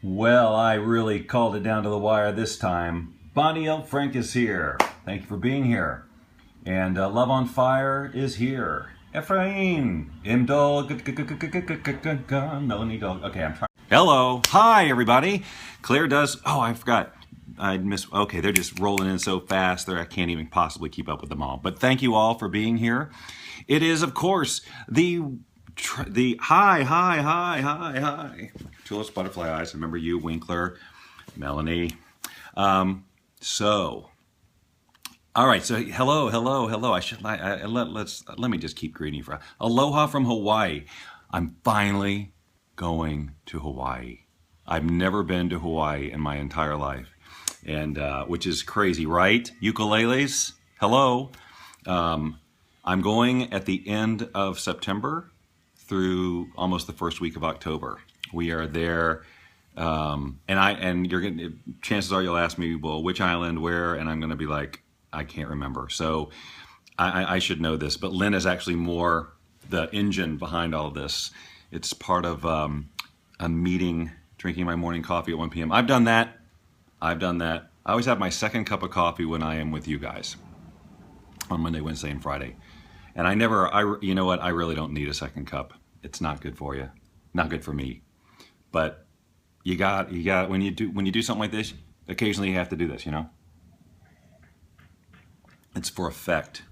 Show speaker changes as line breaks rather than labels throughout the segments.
Well, I really called it down to the wire this time. Bonnie L. Frank is here. Thank you for being here. And Love on Fire is here. Ephraim, Imdol, Melanie Dog. Okay, I'm trying. Hello. Hi, everybody. Claire does. Oh, I forgot. I missed. Okay, they're just rolling in so fast there I can't even possibly keep up with them all. But thank you all for being here. It is, of course, the hi. Tulips, butterfly eyes. Remember you, Winkler, Melanie. All right. So hello. I should let me just keep greeting you for aloha from Hawaii. I'm finally going to Hawaii. I've never been to Hawaii in my entire life, and which is crazy, right? Ukuleles. Hello. I'm going at the end of September through almost the first week of October. We are there, and you're gonna. Chances are you'll ask me, well, which island, where, and I'm going to be like, I can't remember. So I should know this, but Lynn is actually more the engine behind all of this. It's part of a meeting, drinking my morning coffee at 1 p.m. I've done that. I always have my second cup of coffee when I am with you guys on Monday, Wednesday, and Friday. And you know what? I really don't need a second cup. It's not good for you. Not good for me. But you got when you do something like this, occasionally you have to do this, you know? It's for effect.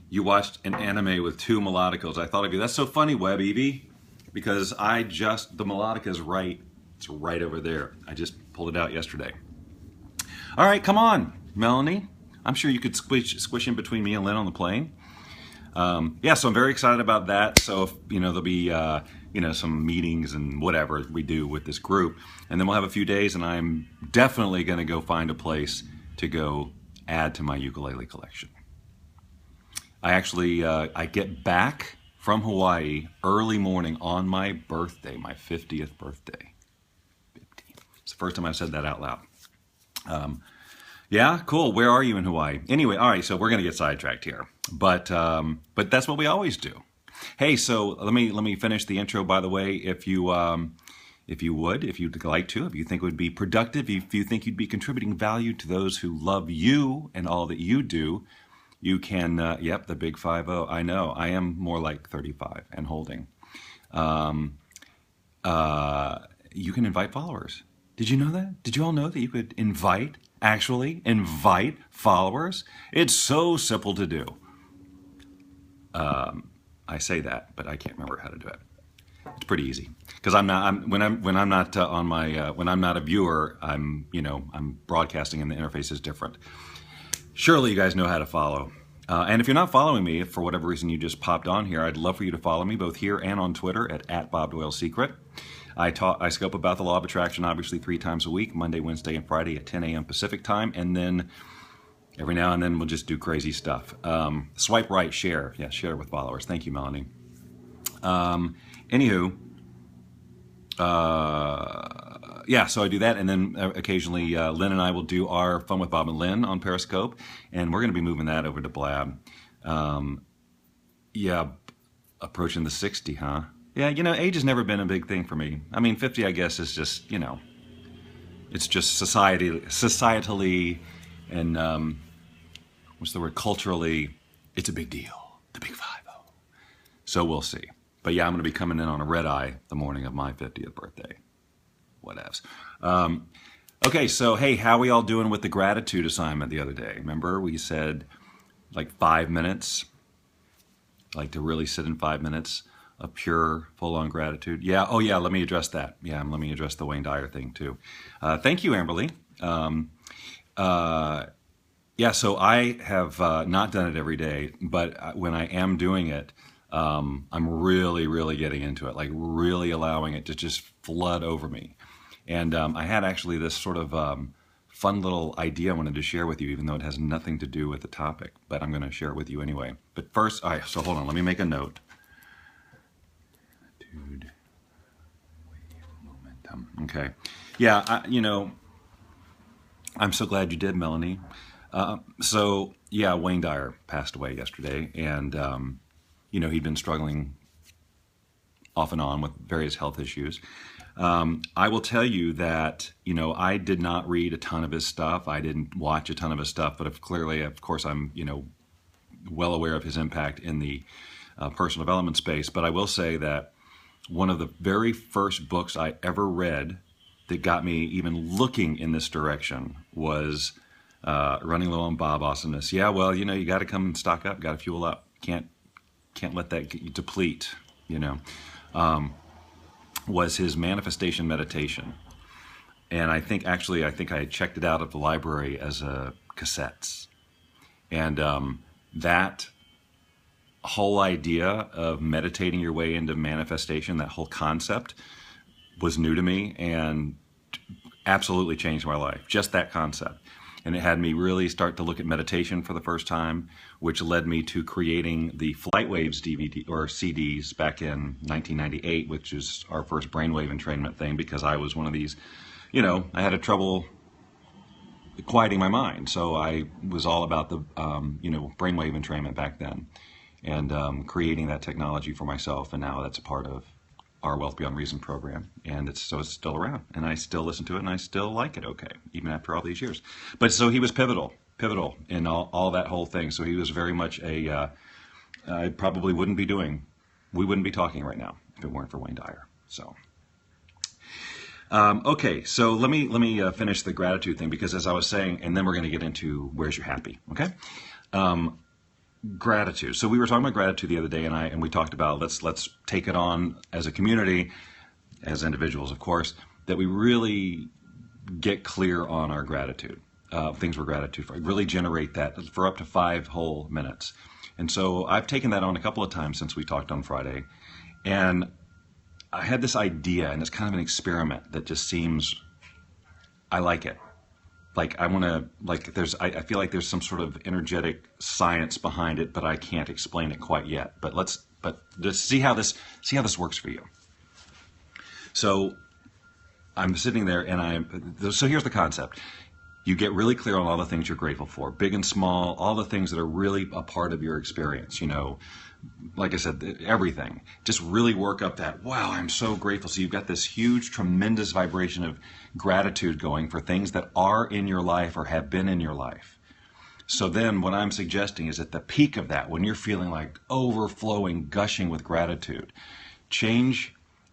You watched an anime with two melodicas. I thought of you. That's so funny, Web Evie, because the melodica is right. It's right over there. I just pulled it out yesterday. All right, come on, Melanie. I'm sure you could squish in between me and Lynn on the plane. Yeah, so I'm very excited about that. So if, there'll be some meetings and whatever we do with this group, and then we'll have a few days, and I'm definitely going to go find a place to go add to my ukulele collection. I actually I get back from Hawaii early morning on my birthday, my 50th birthday. 50. It's the first time I've said that out loud. Yeah, cool. Where are you in Hawaii? Anyway, all right, so we're going to get sidetracked here. But that's what we always do. Hey, so let me finish the intro, by the way. If you'd like to, if you think it would be productive, if you think you'd be contributing value to those who love you and all that you do, you can, yep, the big 50. I know, I am more like 35 and holding. You can invite followers. Did you know that? Did you all know that you could actually invite followers? It's so simple to do. I say that, but I can't remember how to do it. It's pretty easy because when I'm not a viewer, I'm broadcasting and the interface is different. Surely you guys know how to follow. And if you're not following me, if for whatever reason you just popped on here, I'd love for you to follow me both here and on Twitter at Bob Doyle Secret. I scope about the law of attraction, obviously 3 times a week, Monday, Wednesday, and Friday at 10 a.m. Pacific time, and then every now and then we'll just do crazy stuff. Swipe right, share. Yeah, share with followers. Thank you, Melanie. Anywho, yeah, so I do that, and then occasionally Lynn and I will do our Fun with Bob and Lynn on Periscope, and we're going to be moving that over to Blab. Yeah, approaching the 60, huh? Yeah, age has never been a big thing for me. I mean, 50, I guess, is just, it's just societally and, what's the word, culturally, it's a big deal, the big 50. So we'll see. But yeah, I'm going to be coming in on a red eye the morning of my 50th birthday. Whatevs. Okay, so hey, how are we all doing with the gratitude assignment the other day? Remember we said like 5 minutes, like to really sit in 5 minutes of pure, full-on gratitude. Yeah, oh yeah, let me address that. Yeah, let me address the Wayne Dyer thing too. Thank you, Amberly. Yeah, so I have not done it every day, but when I am doing it, I'm really getting into it, like really allowing it to just flood over me. And I had actually this sort of fun little idea I wanted to share with you, even though it has nothing to do with the topic, but I'm going to share it with you anyway. But first, all right, so hold on, let me make a note. Dude, momentum. Okay. Yeah, I'm so glad you did, Melanie. So yeah, Wayne Dyer passed away yesterday, and he'd been struggling off and on with various health issues. I will tell you that, I did not read a ton of his stuff. I didn't watch a ton of his stuff, but clearly, of course, I'm, well aware of his impact in the personal development space. But I will say that one of the very first books I ever read that got me even looking in this direction was Running Low on Bob. Awesomeness. Yeah, well, you got to come and stock up, got to fuel up. Can't let that deplete, was his manifestation meditation. And I think I checked it out at the library as cassettes. And that whole idea of meditating your way into manifestation, that whole concept was new to me and absolutely changed my life. Just that concept. And it had me really start to look at meditation for the first time, which led me to creating the Flight Waves DVD or CDs back in 1998, which is our first brainwave entrainment thing, because I was one of these, I had a trouble quieting my mind. So I was all about the, brainwave entrainment back then, and creating that technology for myself. And now that's a part of our Wealth Beyond Reason program, and it's still around, and I still listen to it, and I still like it okay, even after all these years. But so he was pivotal in all that whole thing. So he was very much I probably we wouldn't be talking right now if it weren't for Wayne Dyer. So, okay, so let me finish the gratitude thing, because as I was saying, and then we're going to get into where's your happy, okay? Gratitude. So we were talking about gratitude the other day, and we talked about let's take it on as a community, as individuals, of course, that we really get clear on our gratitude, things we're gratitude for. Really generate that for up to 5 whole minutes. And so I've taken that on a couple of times since we talked on Friday, and I had this idea, and it's kind of an experiment that just seems, I like it. Like I want to, I feel like there's some sort of energetic science behind it, but I can't explain it quite yet. But just see how this works for you. So I'm sitting there, so here's the concept. You get really clear on all the things you're grateful for, big and small, all the things that are really a part of your experience, like I said, everything. Just really work up that, wow, I'm so grateful. So you've got this huge, tremendous vibration of gratitude going for things that are in your life or have been in your life. So then what I'm suggesting is at the peak of that, when you're feeling like overflowing, gushing with gratitude,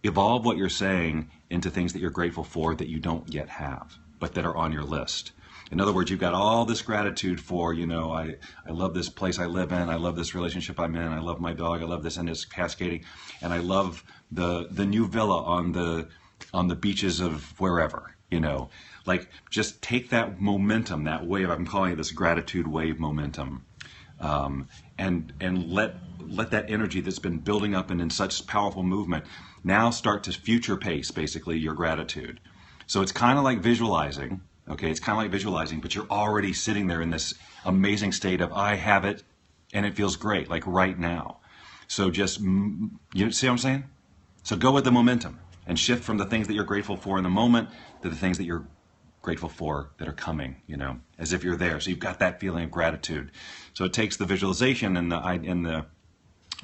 evolve what you're saying into things that you're grateful for that you don't yet have, but that are on your list. In other words, you've got all this gratitude for, I love this place I live in, I love this relationship I'm in, I love my dog, I love this, and it's cascading, and I love the new villa on the beaches of wherever, like just take that momentum, that wave. I'm calling it this gratitude wave momentum, and let that energy that's been building up and in such powerful movement now start to future pace basically your gratitude. So it's kind of like visualizing. Okay, it's kind of like visualizing, but you're already sitting there in this amazing state of, I have it, and it feels great, like right now. So just, you see what I'm saying? So go with the momentum and shift from the things that you're grateful for in the moment to the things that you're grateful for that are coming, as if you're there. So you've got that feeling of gratitude. So it takes the visualization and the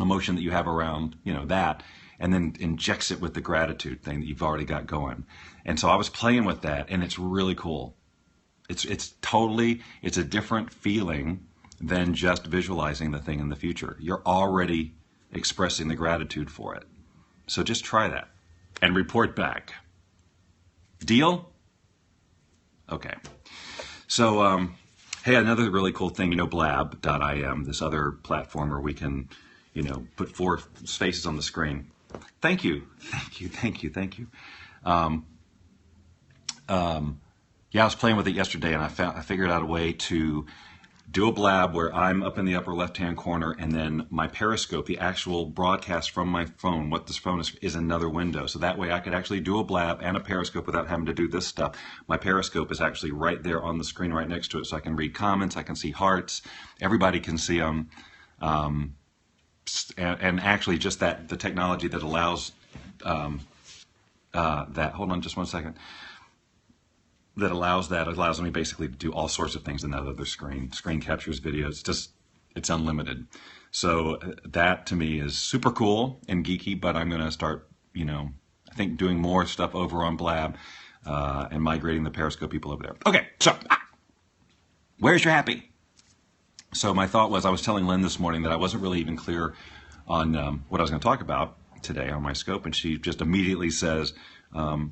emotion that you have around, that, and then injects it with the gratitude thing that you've already got going. And so I was playing with that, and it's really cool. It's a different feeling than just visualizing the thing in the future. You're already expressing the gratitude for it. So just try that and report back. Deal? Okay. So, hey, another really cool thing, blab.im, this other platform where we can, put 4 faces on the screen. Thank you. Yeah, I was playing with it yesterday, and I figured out a way to do a blab where I'm up in the upper left-hand corner, and then my Periscope, the actual broadcast from my phone, what this phone is another window. So that way I could actually do a blab and a Periscope without having to do this stuff. My Periscope is actually right there on the screen right next to it, so I can read comments, I can see hearts, everybody can see them. And actually just the technology that allows that, hold on just one second, that allows me basically to do all sorts of things in that other screen captures videos, it's unlimited. So that to me is super cool and geeky, but I'm going to start, I think doing more stuff over on Blab and migrating the Periscope people over there. Okay, so where's your happy? So my thought was, I was telling Lynn this morning that I wasn't really even clear on what I was going to talk about today on my scope, and she just immediately says, how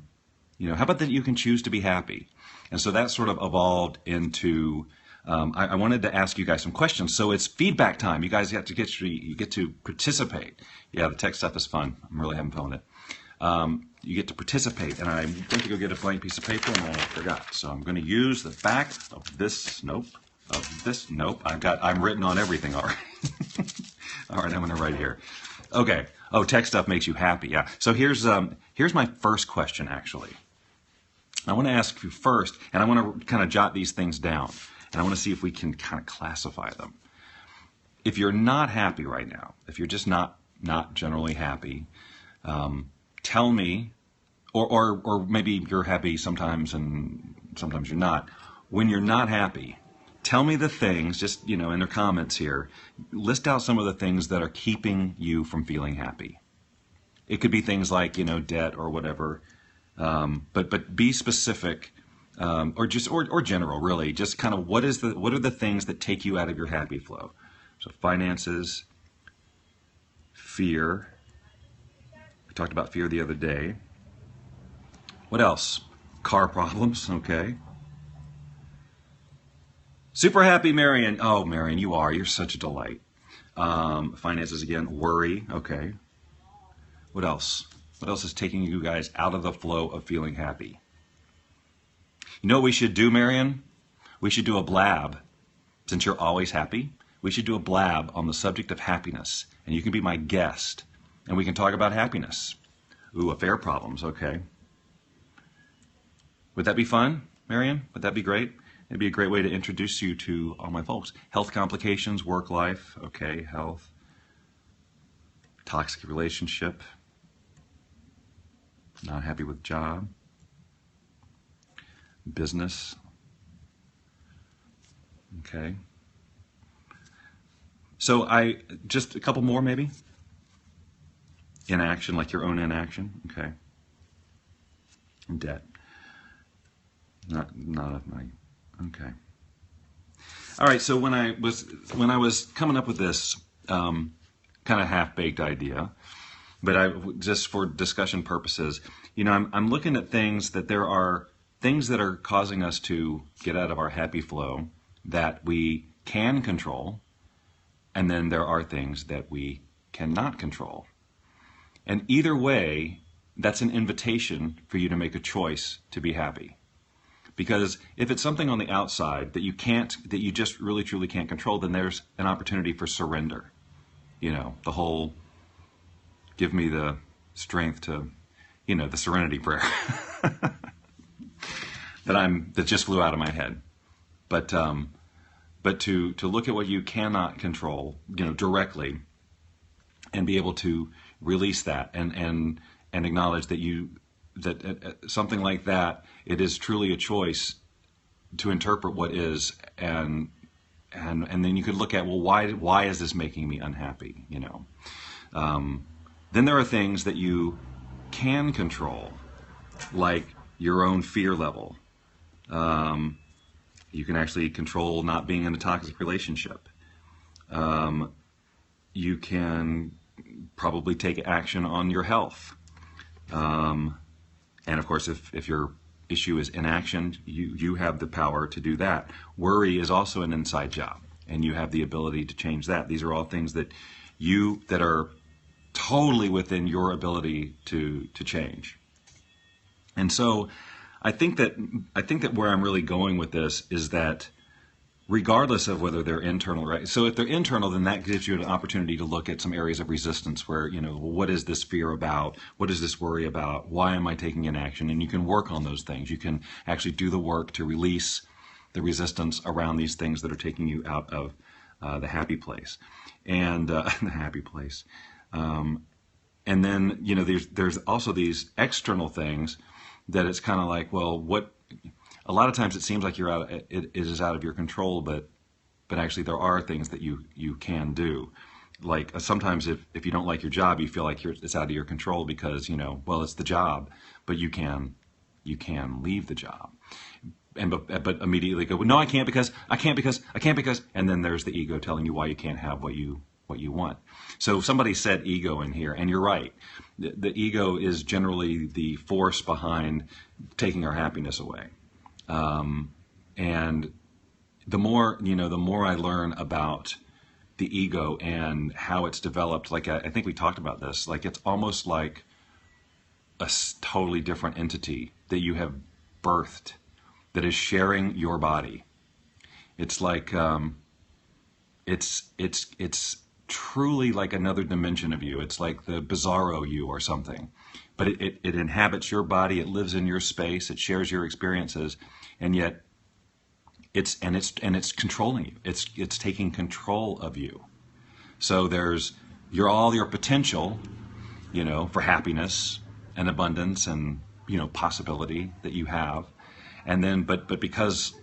about that you can choose to be happy? And so that sort of evolved into, I wanted to ask you guys some questions. So it's feedback time. You guys get to participate. Yeah, the tech stuff is fun. I'm really having fun with it. You get to participate, and I'm going to go get a blank piece of paper, and I forgot. So I'm going to use the back of this. Nope. I'm written on everything already. All right, I'm going to write here. Okay. Oh, tech stuff makes you happy. Yeah. So here's my first question, actually. I want to ask you first, and I want to kind of jot these things down, and I want to see if we can kind of classify them. If you're not happy right now, if you're just not generally happy, tell me, or maybe you're happy sometimes and sometimes you're not. When you're not happy, tell me the things, just, in the comments here, list out some of the things that are keeping you from feeling happy. It could be things like, debt or whatever, but be specific, or general, really. Just kind of what are the things that take you out of your happy flow? So finances, fear. We talked about fear the other day. What else? Car problems, okay. Super happy, Marion. Oh, Marion, you're such a delight. Finances again, worry, okay. What else? What else is taking you guys out of the flow of feeling happy? You know what we should do, Marion? We should do a blab. Since you're always happy, we should do a blab on the subject of happiness. And you can be my guest, and we can talk about happiness. Ooh, affair problems, okay. Would that be fun, Marion? Would that be great? It'd be a great way to introduce you to all my folks. Health complications, work life, okay, health. Toxic relationship. Not happy with job. Business. Okay. So just a couple more maybe. Inaction, like your own inaction, okay. And debt. Not of my. Okay. All right. So when I was coming up with this kind of half-baked idea, but just for discussion purposes, I'm looking at things that there are things that are causing us to get out of our happy flow that we can control, and then there are things that we cannot control. And either way, that's an invitation for you to make a choice to be happy. Because if it's something on the outside that you just really truly can't control, then there's an opportunity for surrender. The whole give me the strength to, the serenity prayer that just flew out of my head. But to look at what you cannot control, directly, and be able to release that and acknowledge that something like that, it is truly a choice to interpret what is, and then you could look at, well, why is this making me unhappy? Then there are things that you can control, like your own fear level. You can actually control not being in a toxic relationship. You can probably take action on your health. And of course, if your issue is inaction, you have the power to do that. Worry is also an inside job, and you have the ability to change that. These are all things that are totally within your ability to change. And so I think that where I'm really going with this is that regardless of whether they're internal, right? So if they're internal, then that gives you an opportunity to look at some areas of resistance where, what is this fear about? What is this worry about? Why am I taking inaction? And you can work on those things. You can actually do the work to release the resistance around these things that are taking you out of the happy place. And the happy place. And then, there's also these external things that it's kind of like, well, a lot of times it seems like it is out of your control, but actually there are things that you can do. like sometimes if you don't like your job, you feel like it's out of your control because, well, it's the job, but you can leave the job. But immediately go, well, no, I can't because I can't because I can't because, and then there's the ego telling you why you can't have what you want. So somebody said ego in here, and you're right. The ego is generally the force behind taking our happiness away. And the more I learn about the ego and how it's developed, like I think we talked about this, like it's almost like a totally different entity that you have birthed that is sharing your body. It's like it's truly like another dimension of you. It's like the bizarro you or something, but it inhabits your body. It lives in your space. It shares your experiences, and yet it's controlling you. It's taking control of you. So there's all your potential, for happiness and abundance and possibility that you have. And then, but because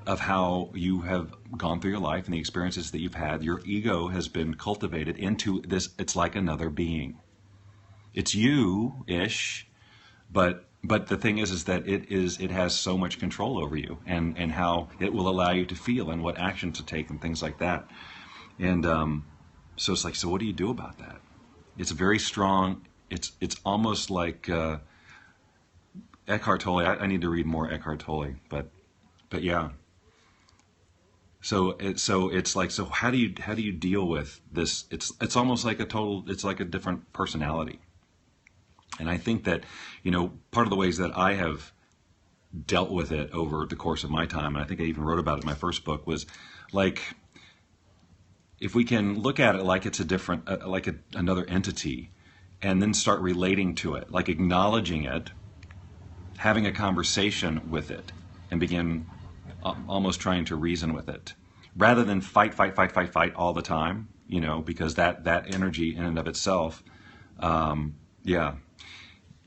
of how you have gone through your life and the experiences that you've had, your ego has been cultivated into this. It's like another being. It's you-ish, but the thing is that it has so much control over you and how it will allow you to feel and what action to take and things like that. And so it's like, so what do you do about that? It's very strong. It's almost like Eckhart Tolle. I need to read more Eckhart Tolle, but yeah. So it's like, so how do you deal with this? It's almost like it's like a different personality. And I think that, part of the ways that I have dealt with it over the course of my time, and I think I even wrote about it in my first book, was like, if we can look at it like it's a different, another entity, and then start relating to it, like acknowledging it, having a conversation with it, and begin almost trying to reason with it, rather than fight all the time, because that energy in and of itself,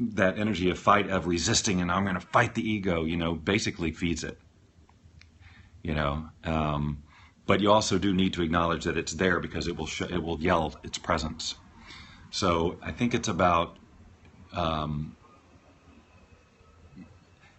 that energy of fight, of resisting, and I'm going to fight the ego, basically feeds it, but you also do need to acknowledge that it's there because it will yell its presence. So I think it's about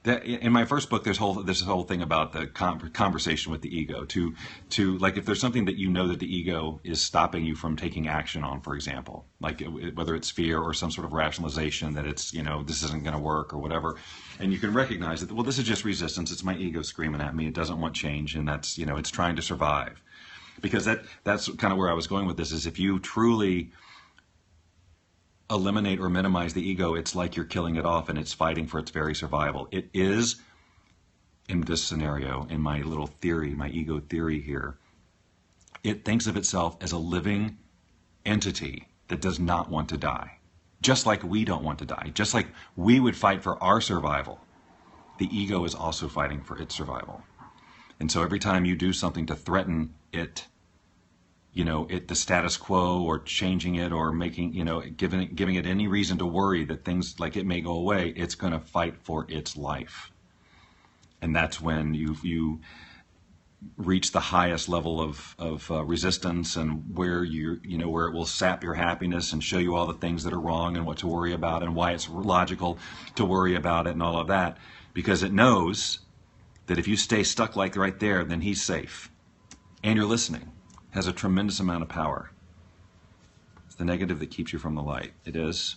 that in my first book, there's this whole thing about the conversation with the ego to like, if there's something that that the ego is stopping you from taking action on, for example, like whether it's fear or some sort of rationalization that it's, this isn't going to work or whatever. And you can recognize that, well, this is just resistance. It's my ego screaming at me. It doesn't want change. And that's, it's trying to survive, because that's kind of where I was going with this, is if you truly eliminate or minimize the ego, it's like you're killing it off and it's fighting for its very survival. It is, in this scenario, in my little theory, my ego theory here, it thinks of itself as a living entity that does not want to die. Just like we don't want to die, just like we would fight for our survival, the ego is also fighting for its survival. And so every time you do something to threaten it, the status quo, or changing it, or making, giving it any reason to worry that things like it may go away, it's going to fight for its life. And that's when you reach the highest level of resistance, and where where it will sap your happiness and show you all the things that are wrong and what to worry about and why it's logical to worry about it and all of that, because it knows that if you stay stuck like right there, then he's safe. And you're listening. Has a tremendous amount of power. It's the negative that keeps you from the light. It is.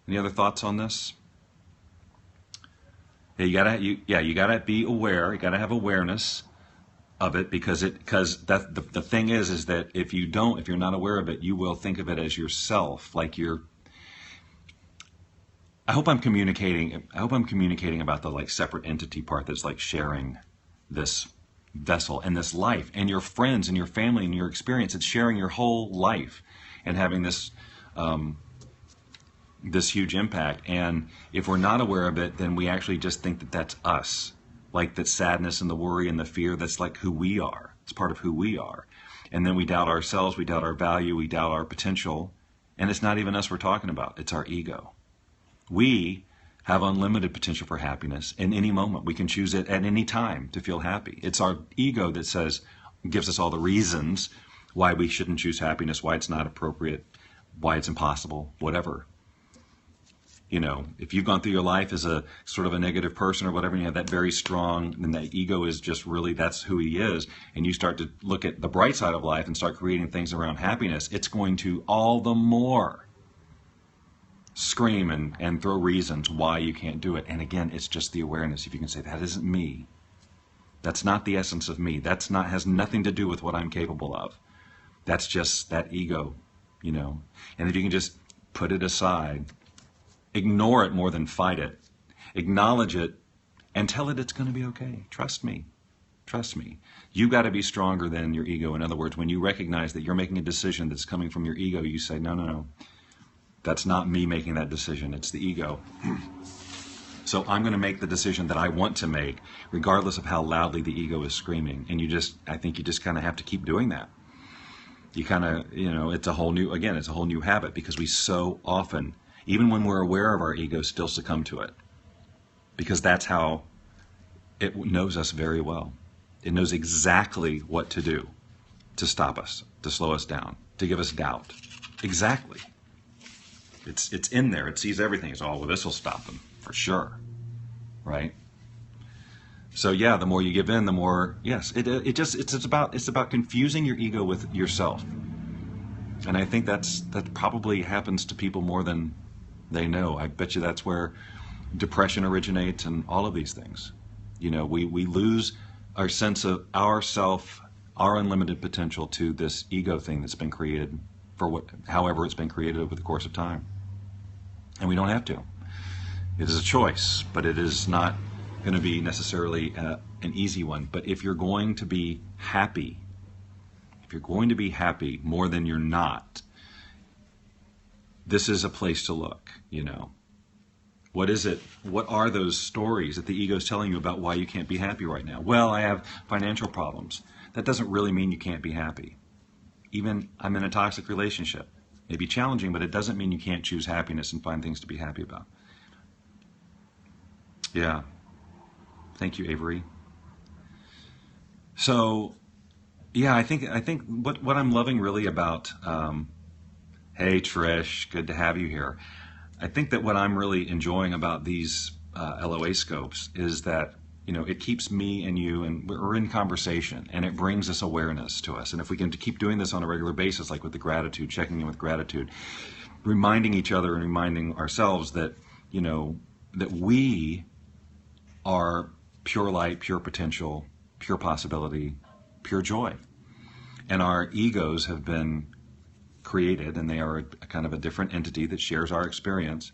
Any other thoughts on this? Yeah, you gotta be aware. You gotta have awareness of it, because that the thing is that if you're not aware of it, you will think of it as yourself, like you're. I hope I'm communicating about the like separate entity part that's like sharing this vessel and this life and your friends and your family and your experience. It's sharing your whole life and having this this huge impact. And if we're not aware of it, then we actually just think that that's us, like that sadness and the worry and the fear, that's like who we are. It's part of who we are. And then we doubt ourselves, we doubt our value, we doubt our potential, and it's not even us we're talking about, it's our ego. We have unlimited potential for happiness in any moment. We can choose it at any time to feel happy. It's our ego that gives us all the reasons why we shouldn't choose happiness, why it's not appropriate, why it's impossible, whatever. You know, if you've gone through your life as a sort of a negative person or whatever, and you have that very strong, and that ego is just really, that's who he is, and you start to look at the bright side of life and start creating things around happiness, it's going to all the more scream and throw reasons why you can't do it. And again, it's just the awareness. If you can say, that isn't me. That's not the essence of me. That's not, has nothing to do with what I'm capable of. That's just that ego, you know. And if you can just put it aside, ignore it more than fight it, acknowledge it, and tell it it's going to be okay. Trust me. Trust me. You've got to be stronger than your ego. In other words, when you recognize that you're making a decision that's coming from your ego, you say, no, no, no. That's not me making that decision. It's the ego. So I'm going to make the decision that I want to make, regardless of how loudly the ego is screaming. And I think you just kind of have to keep doing that. You kind of, you know, it's a whole new habit, because we so often, even when we're aware of our ego, still succumb to it. Because that's how it knows us very well. It knows exactly what to do to stop us, to slow us down, to give us doubt. Exactly. It's in there. It sees everything. It's, oh, well, this will stop them for sure, right? So yeah, the more you give in, the more, yes, it's about confusing your ego with yourself. And I think that probably happens to people more than they know. I bet you that's where depression originates and all of these things. You know, we lose our sense of ourself, our unlimited potential, to this ego thing that's been created for however it's been created over the course of time. And we don't have to. It is a choice, but it is not going to be necessarily an easy one. But if you're going to be happy, more than you're not, this is a place to look, you know. What is it? What are those stories that the ego is telling you about why you can't be happy right now? Well, I have financial problems. That doesn't really mean you can't be happy. Even I'm in a toxic relationship. It may be challenging, but it doesn't mean you can't choose happiness and find things to be happy about. Yeah. Thank you, Avery. So, yeah, I think what I'm loving really about, hey Trish, good to have you here. I think that what I'm really enjoying about these LOA scopes is that, you know, it keeps me and you, and we're in conversation, and it brings this awareness to us. And if we can keep doing this on a regular basis, like with the gratitude, checking in with gratitude, reminding each other and reminding ourselves that, you know, that we are pure light, pure potential, pure possibility, pure joy. And our egos have been created, and they are a kind of a different entity that shares our experience,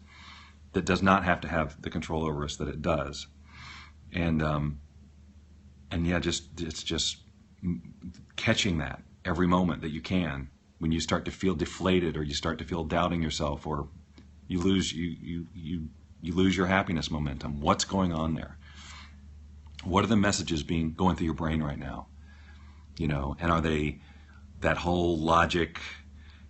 that does not have to have the control over us that it does. And yeah, it's just catching that every moment that you can. When you start to feel deflated, or you start to feel doubting yourself, or you lose your happiness momentum. What's going on there? What are the messages going through your brain right now? You know, and are they that whole logic?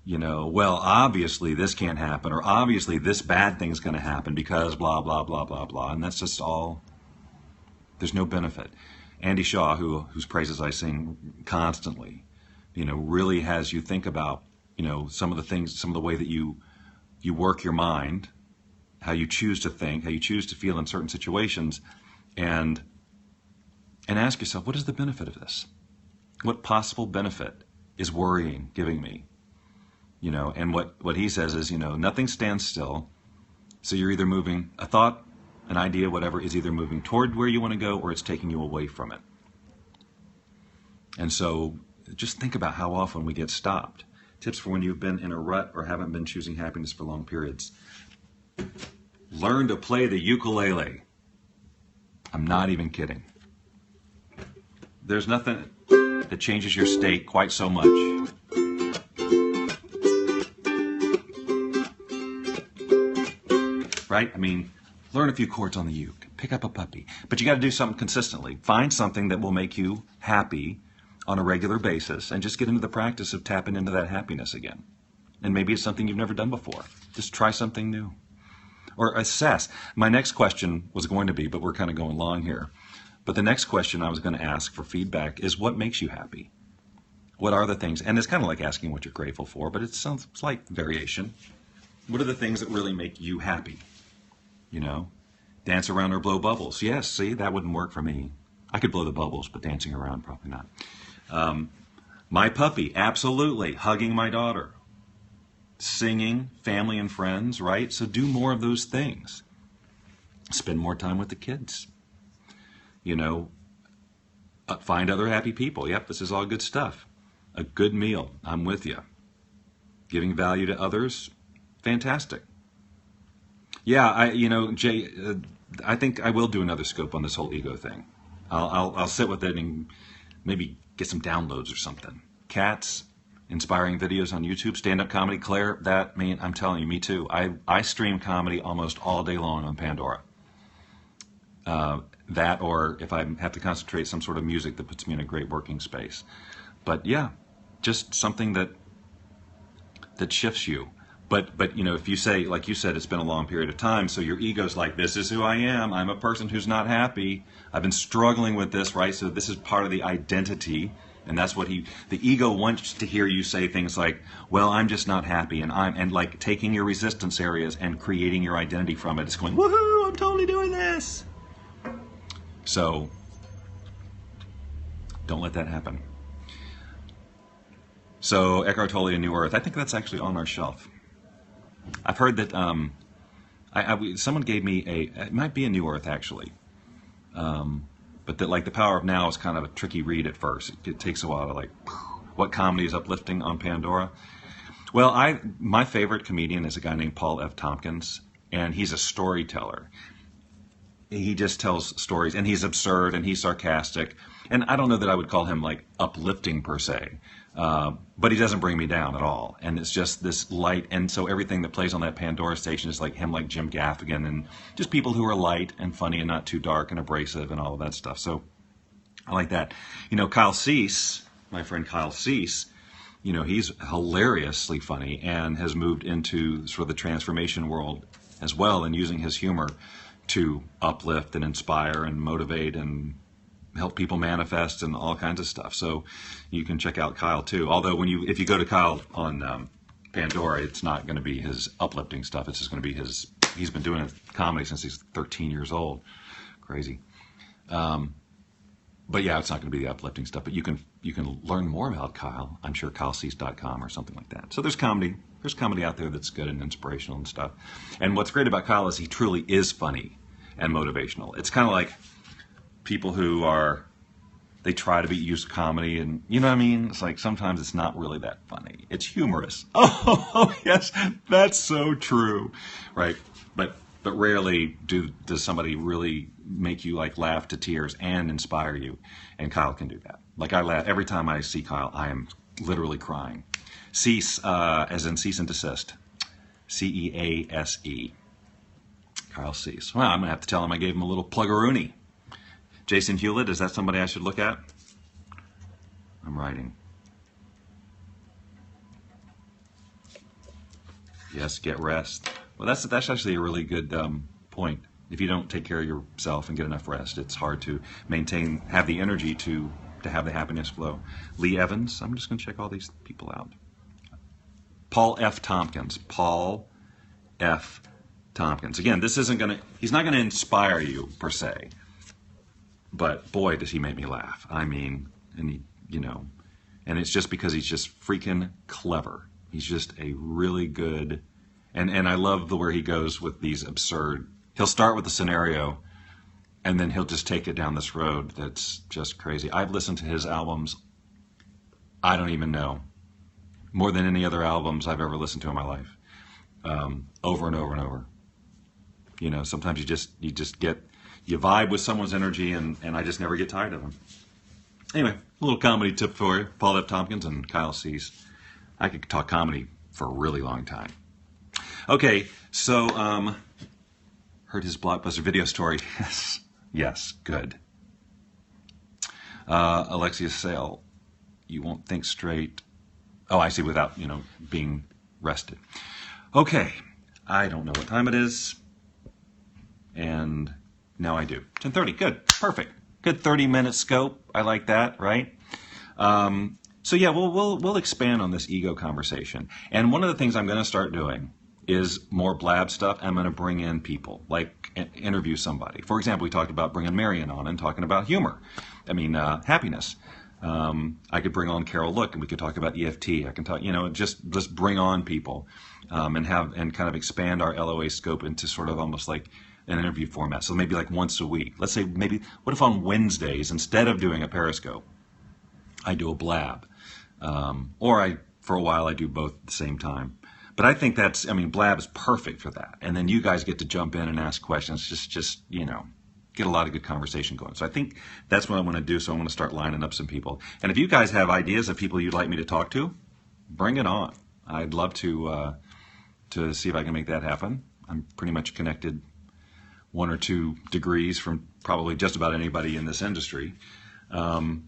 You know, well, obviously this can't happen, or obviously this bad thing's going to happen because blah blah blah blah blah, and that's just all. There's no benefit. Andy Shaw, whose praises I sing constantly, you know, really has you think about, you know, some of the things, some of the way that you work your mind, how you choose to think, how you choose to feel in certain situations, and ask yourself, what is the benefit of this? What possible benefit is worrying giving me? You know, and what he says is, you know, nothing stands still. So you're either moving, a thought, an idea, whatever, is either moving toward where you want to go, or it's taking you away from it. And so just think about how often we get stopped. Tips for when you've been in a rut or haven't been choosing happiness for long periods. Learn to play the ukulele. I'm not even kidding. There's nothing that changes your state quite so much. Right? I mean, learn a few chords on the uke. Pick up a puppy. But you got to do something consistently. Find something that will make you happy on a regular basis, and just get into the practice of tapping into that happiness again. And maybe it's something you've never done before. Just try something new. Or assess. My next question was going to be, but we're kind of going long here. But the next question I was going to ask for feedback is, what makes you happy? What are the things? And it's kind of like asking what you're grateful for, but it's some slight variation. What are the things that really make you happy? You know, dance around or blow bubbles. Yes, see, that wouldn't work for me. I could blow the bubbles, but dancing around, probably not. My puppy, absolutely. Hugging my daughter. Singing, family and friends, right? So do more of those things. Spend more time with the kids. You know, find other happy people. Yep, this is all good stuff. A good meal. I'm with you. Giving value to others. Fantastic. Yeah, Jay, I think I will do another scope on this whole ego thing. I'll sit with it and maybe get some downloads or something. Cats, inspiring videos on YouTube, stand-up comedy. Claire, I'm telling you, me too. I stream comedy almost all day long on Pandora. That, or if I have to concentrate, some sort of music that puts me in a great working space. But yeah, just something that shifts you. But if you say, like you said, it's been a long period of time, so your ego's like, this is who I am. I'm a person who's not happy. I've been struggling with this, right? So this is part of the identity, and that's what the ego wants to hear you say things like, well, I'm just not happy, and like taking your resistance areas and creating your identity from it. It's going, woohoo, I'm totally doing this. So don't let that happen. So Eckhart Tolle and New Earth, I think that's actually on our shelf. I've heard that someone gave me it might be a New Earth actually, but that like The Power of Now is kind of a tricky read at first. It takes a while to like, what comedy is uplifting on Pandora? Well, my favorite comedian is a guy named Paul F. Tompkins, and he's a storyteller. He just tells stories, and he's absurd, and he's sarcastic, and I don't know that I would call him like uplifting per se. But he doesn't bring me down at all. And it's just this light. And so everything that plays on that Pandora station is like him, like Jim Gaffigan, and just people who are light and funny and not too dark and abrasive and all of that stuff. So I like that. Kyle Cease, my friend Kyle Cease, he's hilariously funny and has moved into sort of the transformation world as well, and using his humor to uplift and inspire and motivate and help people manifest and all kinds of stuff. So you can check out Kyle too. Although if you go to Kyle on Pandora, it's not going to be his uplifting stuff. It's just going to be he's been doing comedy since he's 13 years old. Crazy. But yeah, it's not going to be the uplifting stuff. But you can learn more about Kyle. I'm sure KyleCease.com or something like that. So there's comedy out there that's good and inspirational and stuff. And what's great about Kyle is he truly is funny and motivational. It's kind of like people who they try to use comedy, and you know what I mean? It's like sometimes it's not really that funny. It's humorous. Oh yes, that's so true, right? But rarely does somebody really make you like laugh to tears and inspire you, and Kyle can do that. Like I laugh every time I see Kyle. I am literally crying. Cease, as in cease and desist. CEASE. Kyle Cease. Well, I'm gonna have to tell him I gave him a little pluggeroonie. Jason Hewlett, is that somebody I should look at? I'm writing. Yes, get rest. Well, that's actually a really good point. If you don't take care of yourself and get enough rest, it's hard to have the energy to have the happiness flow. Lee Evans, I'm just going to check all these people out. Paul F. Tompkins. Paul F. Tompkins. Again, he's not going to inspire you per se. But boy, does he make me laugh. I mean, and and it's just because he's just freaking clever. He's just a really good, and I love where he goes with these absurd. He'll start with a scenario, and then he'll just take it down this road that's just crazy. I've listened to his albums, I don't even know, more than any other albums I've ever listened to in my life, over and over and over. Sometimes you vibe with someone's energy, and I just never get tired of them. Anyway, a little comedy tip for you. Paul F. Tompkins and Kyle Cease. I could talk comedy for a really long time. Okay, so heard his Blockbuster Video story. Yes, good. Alexia Sale, you won't think straight. Oh, I see, without, being rested. Okay, I don't know what time it is, and now I do. 10:30, good, perfect. Good 30-minute scope. I like that, right? So yeah, we'll expand on this ego conversation. And one of the things I'm going to start doing is more blab stuff. I'm going to bring in people, like interview somebody. For example, we talked about bringing Marion on and talking about humor. I mean, happiness. I could bring on Carol Look, and we could talk about EFT. I can talk, just bring on people, and kind of expand our LOA scope into sort of almost like an interview format. So maybe like once a week. Let's say maybe, what if on Wednesdays, instead of doing a Periscope, I do a blab, for a while I do both at the same time. But I think blab is perfect for that. And then you guys get to jump in and ask questions, just get a lot of good conversation going. So I think that's what I want to do. So I want to start lining up some people. And if you guys have ideas of people you'd like me to talk to, bring it on. I'd love to see if I can make that happen. I'm pretty much connected 1 or 2 degrees from probably just about anybody in this industry. And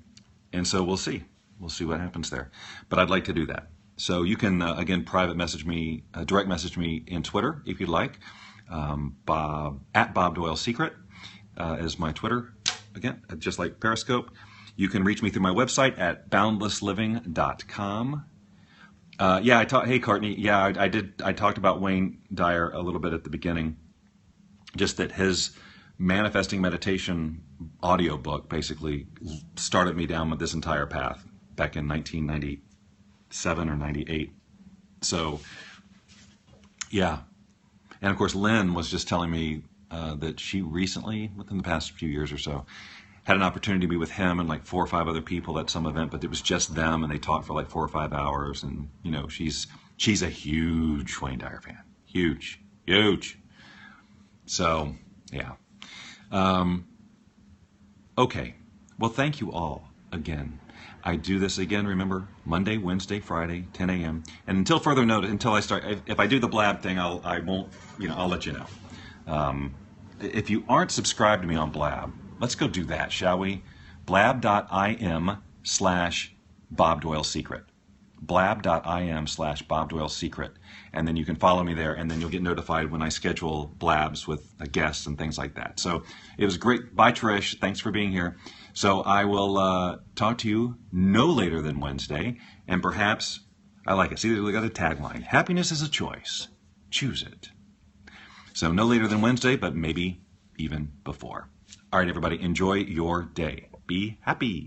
so we'll see. We'll see what happens there. But I'd like to do that. So you can, again, direct message me in Twitter if you'd like. At Bob Doyle Secret is my Twitter, again, just like Periscope. You can reach me through my website at boundlessliving.com. Hey, Courtney. Yeah, I talked about Wayne Dyer a little bit at the beginning. Just that his manifesting meditation audiobook basically started me down this entire path back in 1997 or 98. So, yeah. And of course, Lynn was just telling me that she recently, within the past few years or so, had an opportunity to be with him and like 4 or 5 other people at some event, but it was just them, and they talked for like 4 or 5 hours. And she's a huge Wayne Dyer fan, huge. So yeah. Okay. Well, thank you all again. I do this again, remember, Monday, Wednesday, Friday, 10 a.m. And until further notice, until I start, if I do the blab thing, I'll let you know. If you aren't subscribed to me on Blab, let's go do that, shall we? Blab.im/Bob Doyle Secret. Blab.im/Bob Doyle Secret. And then you can follow me there, and then you'll get notified when I schedule blabs with guests and things like that. So it was great. Bye, Trish. Thanks for being here. So I will talk to you no later than Wednesday, and perhaps, I like it. See, we got a tagline. Happiness is a choice. Choose it. So no later than Wednesday, but maybe even before. All right, everybody, enjoy your day. Be happy.